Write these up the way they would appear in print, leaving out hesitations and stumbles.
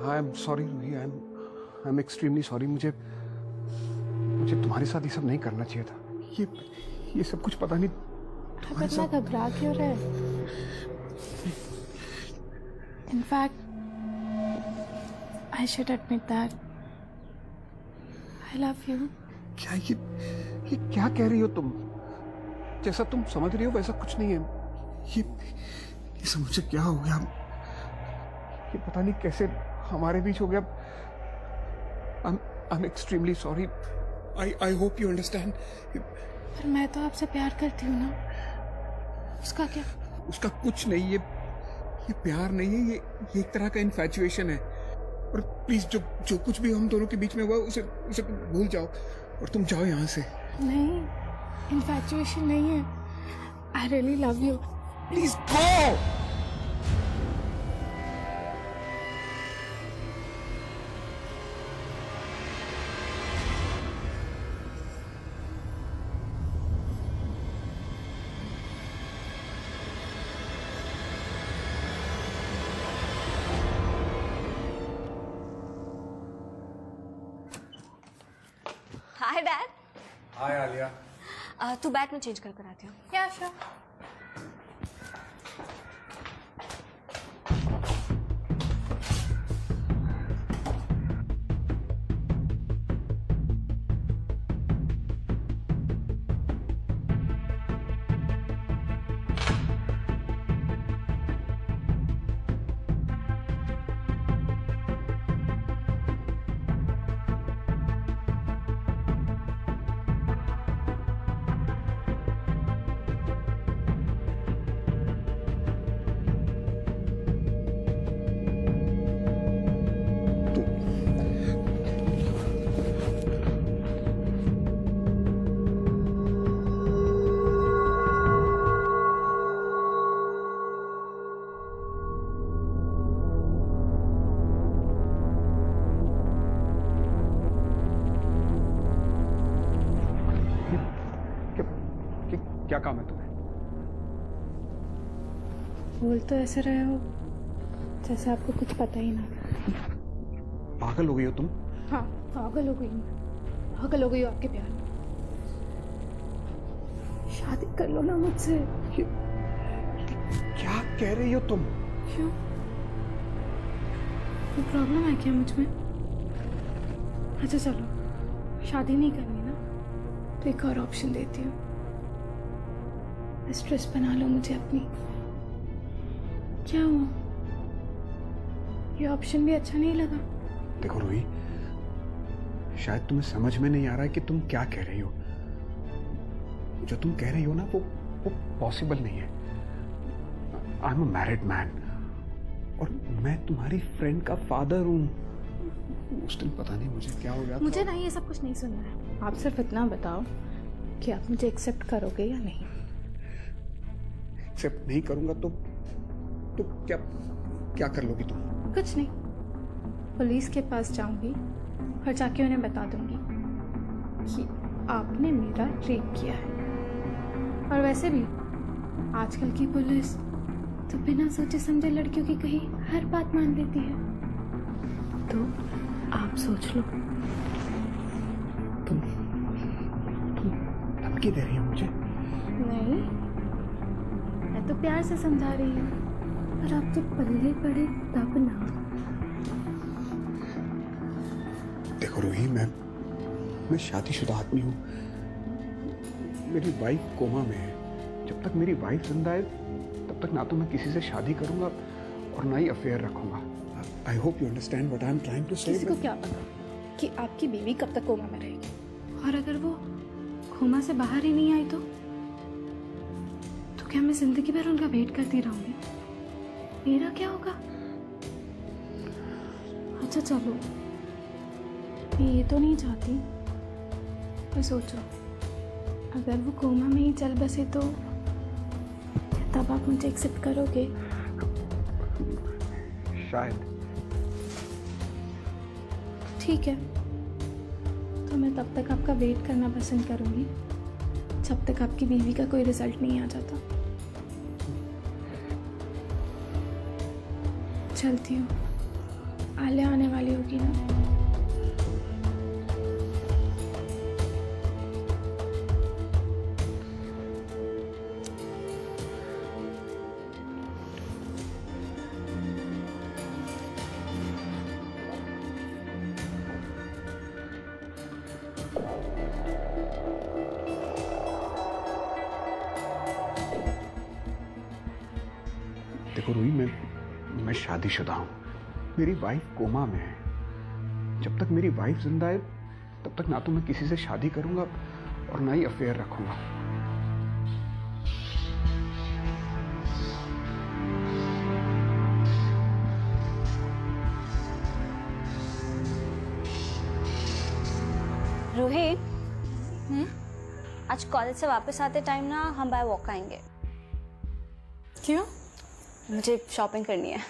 I am sorry Ruhi, I am extremely sorry. मुझे तुम्हारे साथ ये सब नहीं करना चाहिए था। ये सब कुछ पता नहीं आप इतना घबरा क्यों रहे? In fact I should admit that I love you. क्या ये क्या कह रही हो तुम? जैसा तुम समझ रही हो वैसा कुछ नहीं है। ये सब मुझे क्या हो गया? ये पता नहीं कैसे हमारे बीच हो गया। I'm extremely sorry. I hope you understand. पर मैं तो आपसे प्यार करती हूँ ना। उसका क्या? उसका कुछ नहीं। ये प्यार नहीं है, ये एक तरह का इन्फैचुएशन है। और प्लीज जो कुछ भी हम दोनों के बीच में हुआ उसे तुम भूल जाओ और तुम जाओ यहाँ से। नहीं, इन्फैचुएशन नहीं है। I really love you. Please go. Hi dad. Hi Alia. तू बैठ, में चेंज कर आती हूँ। क्या श्योर। बोल तो ऐसे रहे हो जैसे आपको कुछ पता ही ना। पागल हो गई हो तुम? हाँ, पागल हो गई हूँ। पागल हो गई हो आपके प्यार में। शादी कर लो ना मुझसे। क्या कह रही हो तुम? क्यों? कोई प्रॉब्लम है क्या मुझ में? अच्छा चलो, शादी नहीं करनी ना तो एक और ऑप्शन देती हूँ। स्ट्रेस बना लो मुझे अपनी। क्या हुआ? ये ऑप्शन भी अच्छा नहीं लगा? देखो रूही, शायद तुम्हें समझ में नहीं आ रहा है कि तुम क्या कह रही हो। जो तुम कह रही हो ना वो पॉसिबल नहीं है। I am a married man और मैं तुम्हारी फ्रेंड का फादर हूँ। उस दिन पता नहीं मुझे क्या हो गया। मुझे ना ये सब कुछ नहीं सुनना है। आप सिर्फ इतना बताओ कि आप मुझे एक्सेप्ट करोगे या नहीं। एक्सेप्ट नहीं करूंगा तो क्या क्या कर लोगी तुम? कुछ नहीं, पुलिस के पास जाऊंगी और जाके उन्हें बता दूंगी कि आपने मेरा रेप किया है। और वैसे भी आजकल की पुलिस तो बिना सोचे समझे लड़कियों की कही हर बात मान लेती है। तो आप सोच लो। तुम धमकी दे रही हो मुझे? नहीं, मैं तो प्यार से समझा रही हूँ। पर आप जब पल्ले पड़े तब ना। देखो रूही, मैं शादीशुदा आदमी हूँ। मेरी वाइफ कोमा में है। जब तक मेरी वाइफ जिंदा है तब तक ना तो मैं किसी से शादी करूंगा और ना ही अफेयर रखूंगा। I hope you understand what I am trying to say. किसी को क्या पता कि आपकी बीवी कब तक कोमा में रहेगी, और अगर वो कोमा से बाहर ही नहीं आई तो क्या मैं जिंदगी भर उनका वेट करती रहूंगी? मेरा क्या होगा? अच्छा चलो, मैं ये तो नहीं चाहती, पर सोचो अगर वो कोमा में ही चल बसे तो क्या तब आप मुझे एक्सेप्ट करोगे? शायद। ठीक है, तो मैं तब तक आपका वेट करना पसंद करूंगी जब तक आपकी बीवी का कोई रिजल्ट नहीं आ जाता। चलती हूँ, आलिया आने वाली होगी ना। देखो रूही, मैं शादीशुदा हूँ। मेरी वाइफ कोमा में है। जब तक मेरी वाइफ जिंदा है तब तक ना तो मैं किसी से शादी करूंगा और ना ही अफेयर रखूंगा। रूही, आज कॉलेज से वापस आते टाइम ना हम बाय वॉक आएंगे। क्यों? मुझे शॉपिंग करनी है।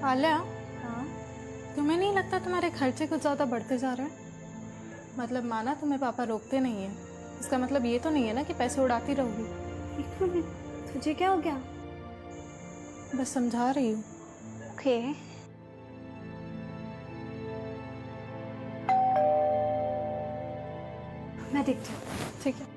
आलिया, हाँ? तुम्हें नहीं लगता तुम्हारे खर्चे कुछ ज़्यादा बढ़ते जा रहे हैं? मतलब माना तुम्हें पापा रोकते नहीं हैं, इसका मतलब ये तो नहीं है ना कि पैसे उड़ाती रहोगी। एक मिनट, तुझे क्या हो गया? बस समझा रही हूँ। ओके। मैं देखती हूँ। ठीक है।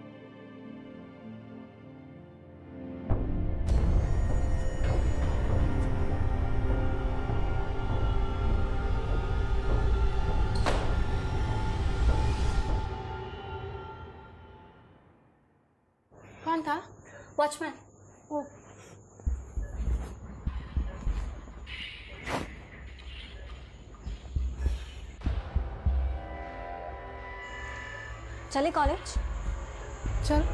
कौन था? वॉचमैन। ओ, चले कॉलेज? चल।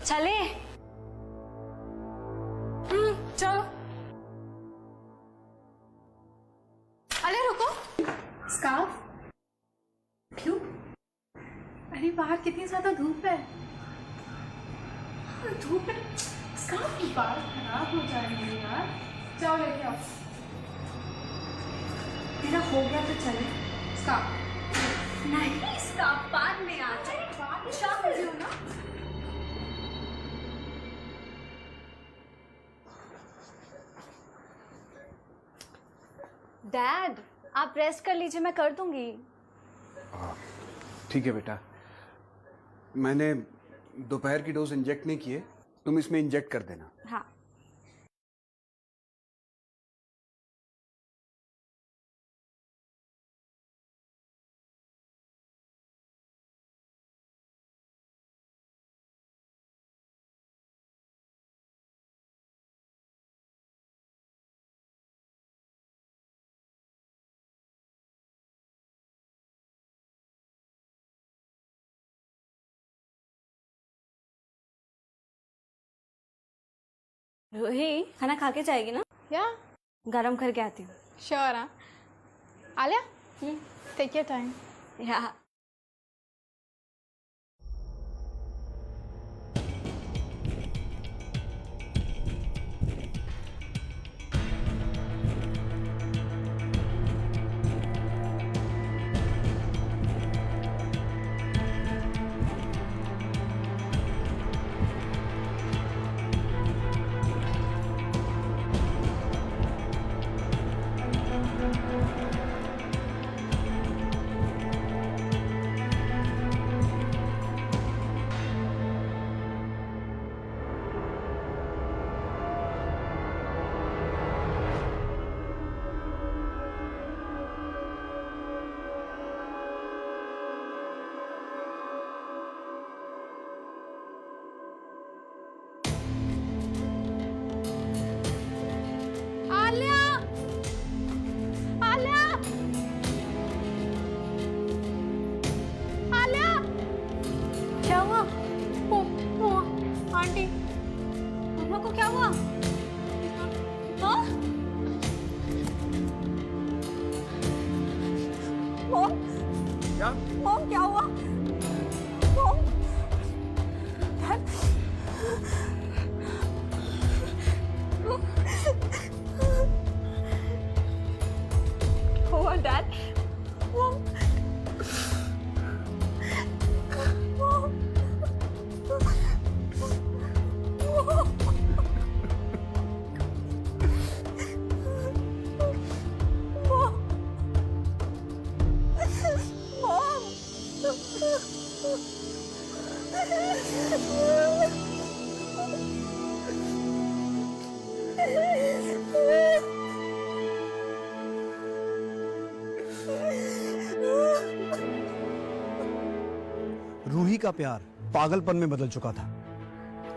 चले। चलो। अरे रुको, स्कार्फ क्यों? अरे बाहर कितनी ज्यादा धूप है। धूप में स्कार्फ की बाल खराब हो जाएंगे यार। जाओ लेके आओ। तेरा हो गया तो चले। स्कार्फ नहीं, स्कार्फ बाद में आ जाए। शाम में हो ना। डैड, आप रेस्ट कर लीजिए, मैं कर दूंगी। ठीक है बेटा, मैंने दोपहर की डोज इंजेक्ट नहीं किए, तुम इसमें इंजेक्ट कर देना। हाँ। रूही, खाना खा के जाएगी ना? या गरम करके आती हूँ। श्योर। हाँ आलिया, टेक योर टाइम। या आलिया, आलिया, आलिया। क्या हुआ? ओ, आंटी। मम्मा को क्या हुआ? हाँ? मॉम, क्या? मॉम क्या हुआ? मॉम, डैड, हुआ डैड? मॉम, रूही का प्यार पागलपन में बदल चुका था।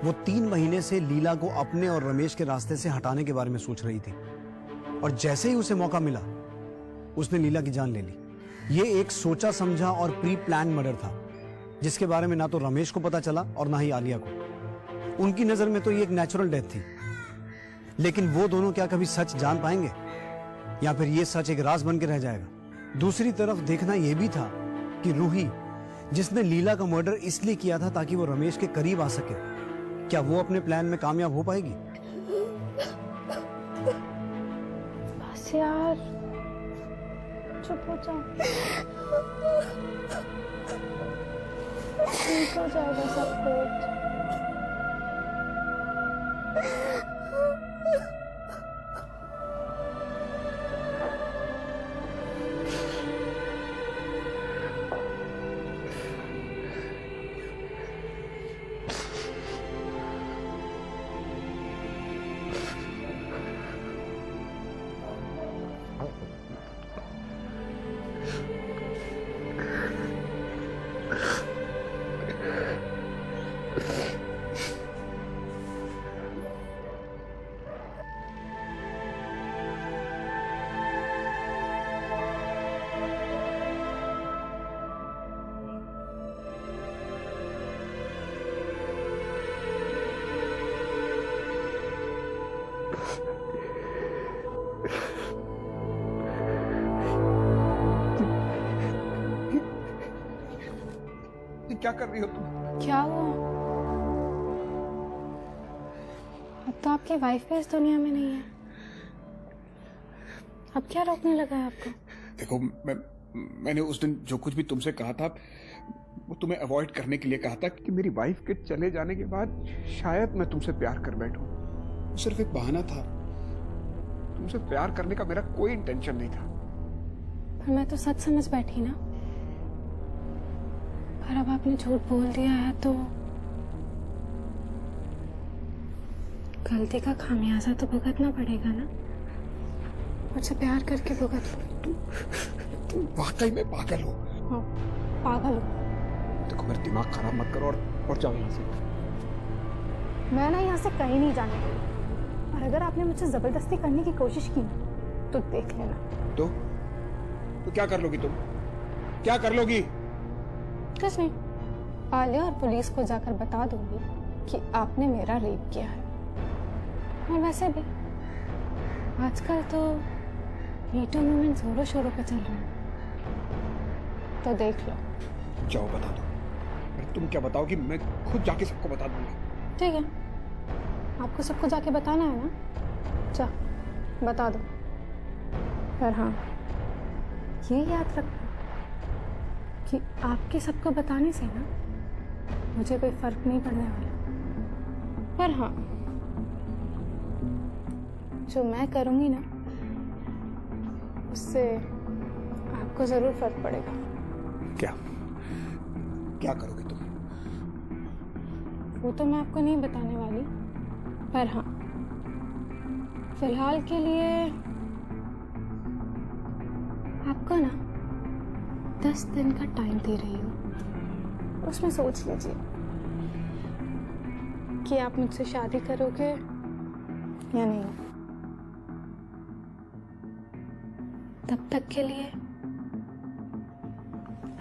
वो 3 महीने से लीला को अपने और रमेश के रास्ते से हटाने के बारे में सोच रही थी, और जैसे ही उसे मौका मिला उसने लीला की जान ले ली। ये एक सोचा समझा और प्री प्लान मर्डर था, जिसके बारे में ना तो रमेश को पता चला और ना ही आलिया को। उनकी नजर में तो ये एक नेचुरल डेथ थी, लेकिन वो दोनों क्या कभी सच जान पाएंगे, या फिर ये सच एक राज बन के रह जाएगा? दूसरी तरफ देखना यह भी था कि रूही, जिसने लीला का मर्डर इसलिए किया था ताकि वो रमेश के करीब आ सके, क्या वो अपने प्लान में कामयाब हो पाएगी? बस यार, चुप हो जाओ। ठीक हो जाएगा सब कुछ। क्या कर रही हो तुम? क्या हुआ? अब तो आपकी वाइफ भी इस दुनिया में नहीं है। अब क्या रोकने लगा है आपको? देखो, मैंने उस दिन जो कुछ भी तुमसे कहा था वो तुम्हें अवॉइड करने के लिए कहा था कि मेरी वाइफ के चले जाने के बाद शायद मैं तुमसे प्यार कर बैठूं। वो सिर्फ एक बहाना था। तुमसे प्यार करने का मेरा कोई इंटेंशन नहीं था। पर मैं तो सच समझ बैठी ना। पर अब आपने झूठ बोल दिया है तो गलती का खामियाजा तो भुगतना पड़ेगा ना। मुझसे प्यार करके भुगत लो। तुम वाकई में पागल हो। हाँ, पागल हो। देखो, मेरा दिमाग खराब मत करो और जाओ यहाँ से। मैं ना यहाँ से कहीं नहीं जाने वाली। और अगर आपने मुझसे जबरदस्ती करने की कोशिश की तो देख लेना। तो क्या कर लोगी तुम? क्या कर लोगी? कुछ नहीं, आलिया और पुलिस को जाकर बता दूंगी कि आपने मेरा रेप किया है। और वैसे भी आजकल तो मीटू मूवमेंट जोरों शोरों पे चल रहा है, तो देख लो। जाओ बता दो। अरे तुम क्या बताओगी? मैं खुद जाके सबको बता दूंगा। ठीक है, आपको सबको जाके बताना है ना? जा बता दो। पर हाँ, ये याद रखना कि आपके सबको बताने से ना मुझे कोई फर्क नहीं पड़ने वाला। पर हाँ, जो मैं करूंगी ना उससे आपको जरूर फर्क पड़ेगा। क्या क्या करोगी तुम? वो तो मैं आपको नहीं बताने वाली। पर हाँ, फिलहाल के लिए आपको ना 10 दिन का टाइम दे रही हूँ। उसमें सोच लीजिए कि आप मुझसे शादी करोगे या नहीं। तब तक के लिए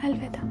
अलविदा।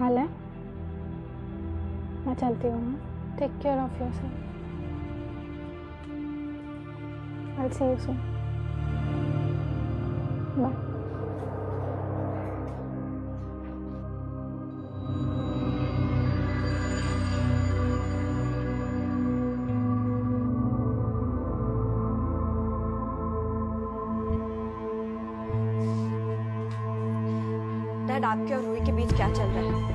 आलिया, मैं चलती हूँ। Take care of yourself. I'll see you soon. Bye. Dad, आपके और रूही के बीच क्या चल रहा है?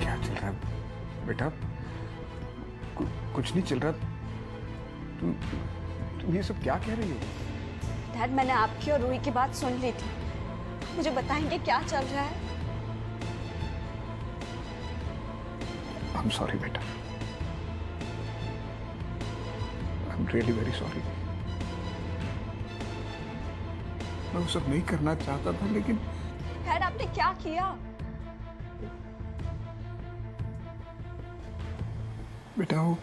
क्या चल रहा है बेटा? कुछ नहीं चल रहा। तुम ये सब क्या कह रही हो? डैड, मैंने आपकी और रूही की बात सुन ली थी। मुझे बताएंगे क्या चल रहा है? I'm sorry बेटा। I'm really very sorry। मैं वो सब नहीं करना चाहता था, लेकिन डैड, आपने क्या किया? बेटा वो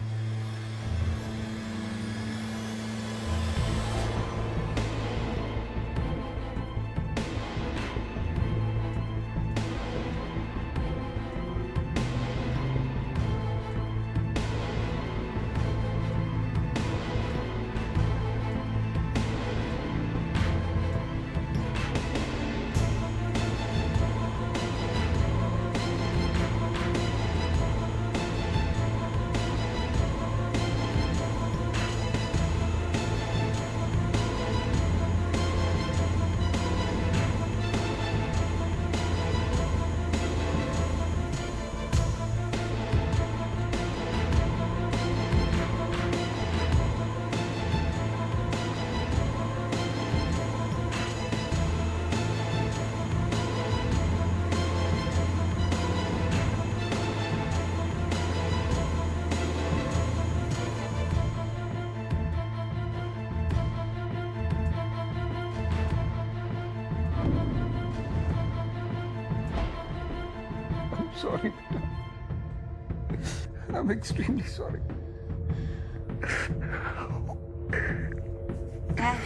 sorry. I'm extremely sorry. Dad,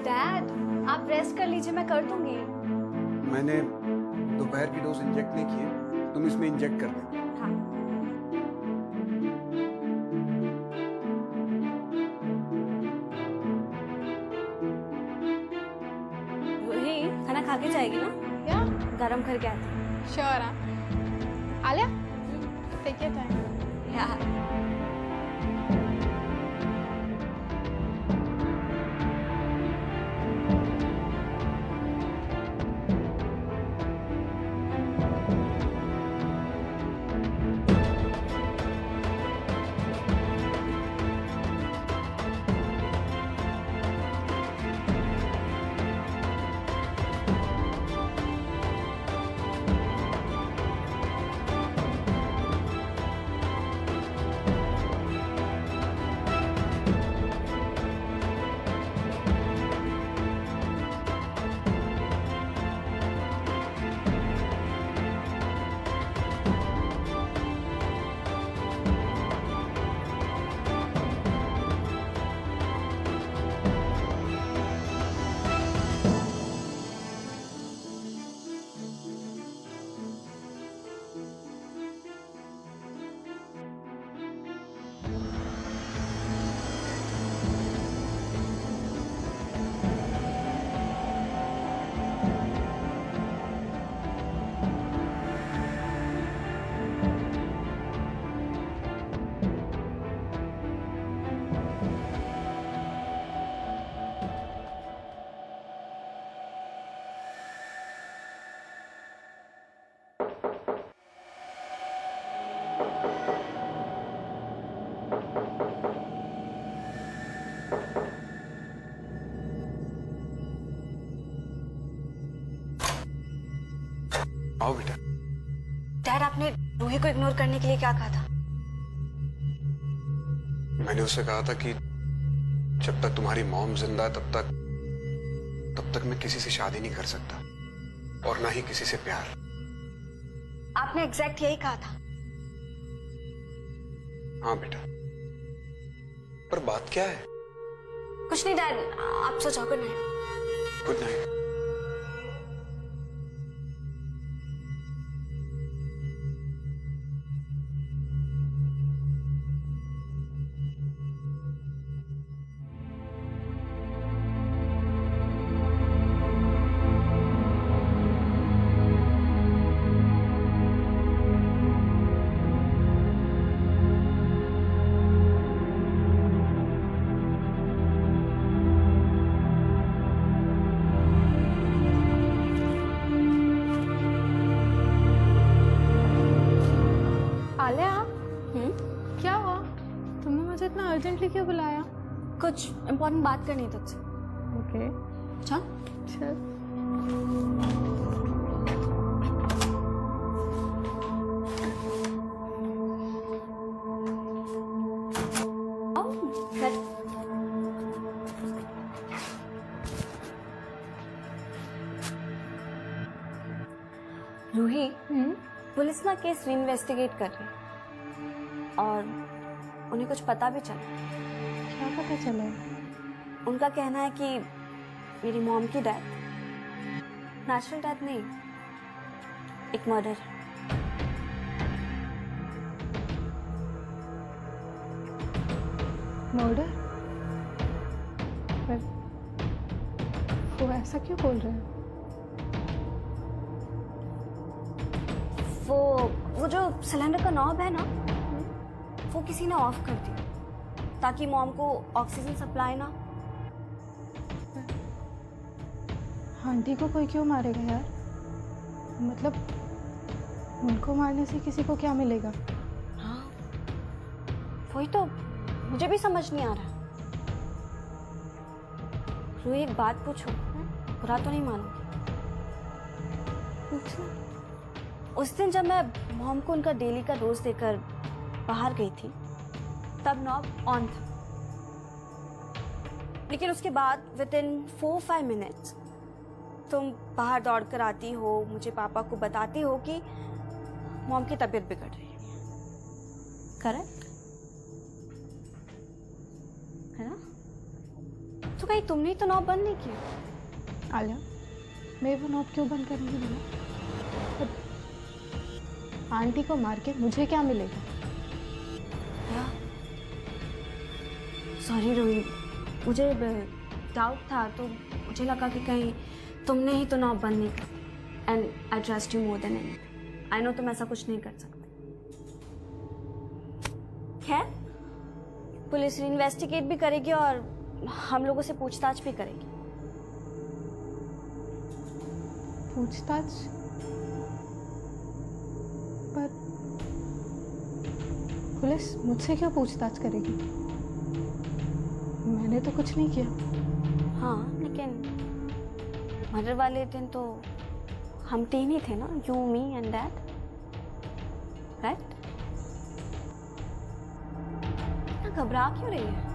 dad आप रेस्ट कर लीजिए, मैं कर दूंगी। मैंने दोपहर की डोज इंजेक्ट नहीं की है, तुम इसमें इंजेक्ट कर दे। हाँ। वही खाना खा के जाएगी ना? क्या? गरम करके आती श्योर हाँ। Alia, take your time. यार। आओ बेटा। डैड, आपने रूही को इग्नोर करने के लिए क्या कहा था? मैंने उसे कहा था कि जब तक तुम्हारी मॉम जिंदा है तब तक मैं किसी से शादी नहीं कर सकता, और ना ही किसी से प्यार। आपने एग्जैक्ट यही कहा था। हाँ बेटा, पर बात क्या है? कुछ नहीं डैड, आप सो जाओ। Good night. Good night. Alia, क्या हुआ? तुमने मुझे इतना अर्जेंटली क्यों बुलाया? कुछ इम्पोर्टेंट बात करनी है तुझसे। ओके, अच्छा? चल। आओ, बैठ। रूही, पुलिस ना केस इन्वेस्टिगेट कर रही है और उन्हें कुछ पता भी चला। क्या पता चला? उनका कहना है कि मेरी मॉम की डेथ नेचुरल डेथ नहीं, एक मर्डर है। मर्डर? पर वो ऐसा क्यों बोल रहे हैं? वो जो सिलेंडर का नॉब है ना, वो किसी ने ऑफ कर दिया ताकि मॉम को ऑक्सीजन सप्लाई ना। आंटी को कोई क्यों मारेगा यार? मतलब उनको मारने से किसी को क्या मिलेगा? हाँ, वही तो मुझे भी समझ नहीं आ रहा। रूही, एक बात पूछो, बुरा तो नहीं मानोगी? पूछना? उस दिन जब मैं मॉम को उनका डेली का डोज देकर बाहर गई थी तब नॉब ऑन था, लेकिन उसके बाद विद इन 4-5 मिनट्स तुम बाहर दौड़ कर आती हो, मुझे पापा को बताती हो कि मॉम की तबीयत बिगड़ रही है। करेक्ट है ना? तो कहीं तुमने तो नॉब बंद नहीं किया? आलिया, मैं वो नॉब क्यों बंद करूंगी बोला? आंटी को मार के मुझे क्या मिलेगा? सॉरी रोही, मुझे डाउट था तो मुझे लगा कि कहीं तुमने ही तो नॉब बंद नहीं किया। And I trust you more than anything. I know तुम ऐसा कुछ नहीं कर सकते। खैर, पुलिस इन्वेस्टिगेट भी करेगी और हम लोगों से पूछताछ भी करेगी। पूछताछ? पर पुलिस मुझसे क्यों पूछताछ करेगी? मैंने तो कुछ नहीं किया। हाँ, लेकिन मर्डर वाले दिन तो हम 3 ही थे ना, you, me and dad, right? इतना घबरा क्यों रही है?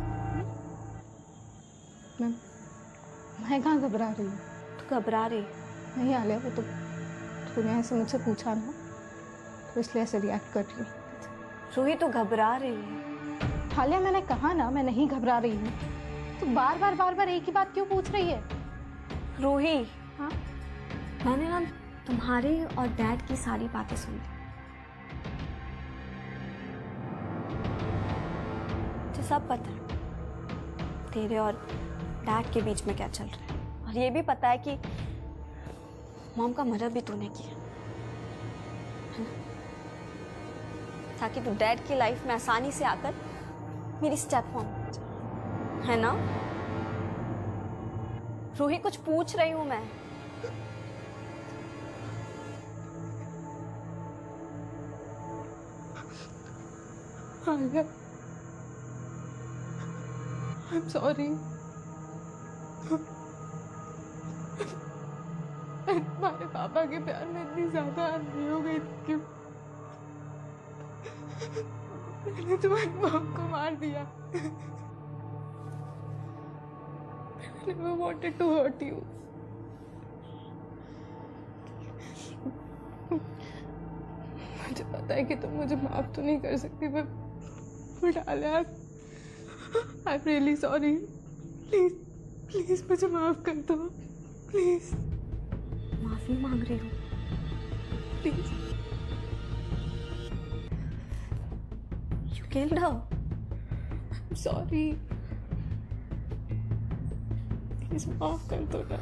मैं कहाँ घबरा रही हूँ? तो घबरा रही नहीं आलिया, वो तो तूने ऐसे मुझसे पूछा ना, तो इसलिए ऐसे रिएक्ट कर रही हूँ। रूही तो घबरा रही है। आलिया, मैंने कहा ना मैं नहीं घबरा रही हूँ। तो बार बार एक ही बात क्यों पूछ रही है? रूही, हाँ? मैंने ना तुम्हारी और डैड की सारी बातें सुन ली। मुझे सब पता है तेरे और डैड के बीच में क्या चल रहा है, और ये भी पता है कि मॉम का मर्डर भी तूने किया है ना, ताकि तू डैड की लाइफ में आसानी से आकर मेरी स्टेप मॉम बन जाए, है ना? रूही, कुछ पूछ रही हूं मैं। Alia, I'm sorry. मैं तुम्हारे पापा के प्यार में इतनी ज्यादा अंधी हो गई थी क्यों? मैंने तुम्हारी मॉम को मार दिया। I never wanted to hurt you. मुझे पता है कि तुम मुझे माफ तो नहीं कर सकती, but Alia, I'm really sorry. Please मुझे माफ कर दो, प्लीज माफी मांग रही हूँ। Please. You killed her. I'm sorry. Please माफ कर दो ना।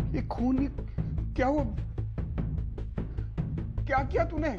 ये खून, ये क्या हुआ? क्या किया तूने?